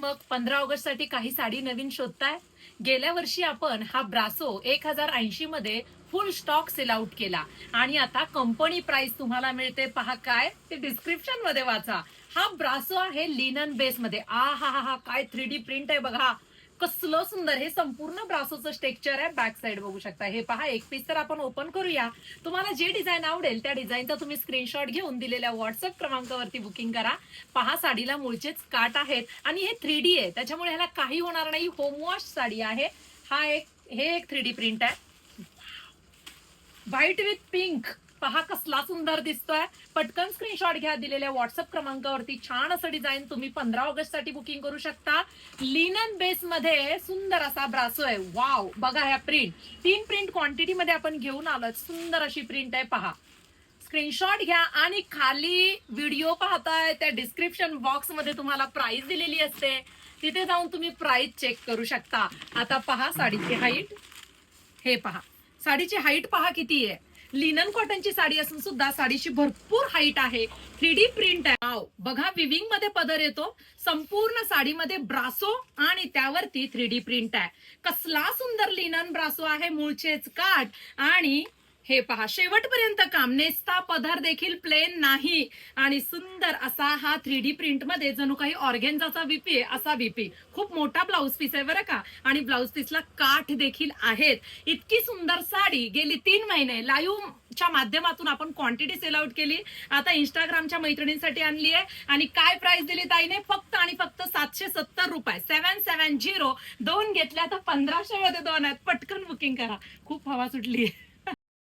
मग 15 ऑगस्ट साठी काही साडी नवीन शोधताय? गेल्या वर्षी आपण हा ब्रासो 1080 मध्ये फुल स्टॉक सेल आउट केला आणि आता कंपनी प्राइस तुम्हाला मिळते पहा काय ते डिस्क्रिप्शन मध्ये वाचा. हा ब्रासो आहे लिनन बेस मध्ये. हा काय 3D प्रिंट आहे बघा. कसलं सुंदर. हे संपूर्ण ब्रासोचं स्ट्रक्चर आहे. बॅक साइड बघू शकता. हे पहा एक पीस तर आपण ओपन करूया. तुम्हाला जे डिझाईन आवडेल त्या डिझाईनचा तुम्ही स्क्रीनशॉट घेऊन दिलेल्या व्हॉट्सअप क्रमांकावरती बुकिंग करा. पहा साडीला मूळचेच काट आहेत आणि हे 3D आहे त्याच्यामुळे ह्याला काही होणार नाही. होम वॉश साडी आहे. हे एक 3D प्रिंट आहे. White with pink. पहा कसला सुंदर दिसतोय. पटकन स्क्रीनशॉट घ्या. दिलेल्या व्हॉट्सअप क्रमांकावरती छान असं डिझाईन तुम्ही 15 ऑगस्ट साठी बुकिंग करू शकता. लिनन बेस मध्ये सुंदर असा ब्रासो आहे. वाव बघा ह्या प्रिंट. 3 प्रिंट क्वांटिटी मध्ये आपण घेऊन आलो. सुंदर अशी प्रिंट आहे पहा. स्क्रीनशॉट घ्या आणि खाली व्हिडिओ पाहताय त्या डिस्क्रिप्शन बॉक्स मध्ये तुम्हाला प्राइस दिलेली असते. तिथे जाऊन तुम्ही प्राइस चेक करू शकता. आता पहा साडीची हाईट. हे पहा साडीची हाईट पहा किती आहे. लिनन कॉटनची साडी असून सुद्धा साडीची भरपूर हाईट आहे. 3D प्रिंट आहे. बघा विविंग मध्ये पदर येतो. संपूर्ण साडीमध्ये ब्रासो आणि त्यावरती 3D प्रिंट आहे. कसला सुंदर लिनन ब्रासो आहे. मूळचेच काठ आणि हे पहा शेवटपर्यंत काम. नेसता पदर देखील प्लेन नाही आणि सुंदर असा हा 3D प्रिंट मध्ये जणू काही ऑर्गेन्झाचा बीपी आहे असा बीपी. खूप मोठा ब्लाऊज पीस आहे बरं का. आणि ब्लाऊज पीसला काठ देखील आहेत. इतकी सुंदर साडी गेली 3 महिने लाईव्हच्या माध्यमातून आपण क्वांटिटी सेल आउट केली. आता इंस्टाग्रामच्या मैत्रिणींसाठी आणली आहे. आणि काय प्राइस दिली ताईने? फक्त आणि फक्त 770 रुपये. 770. 2 घेतल्या तर 1500 मध्ये 2 आहेत. पटकन बुकिंग करा. खूप हवा सुटली आहे.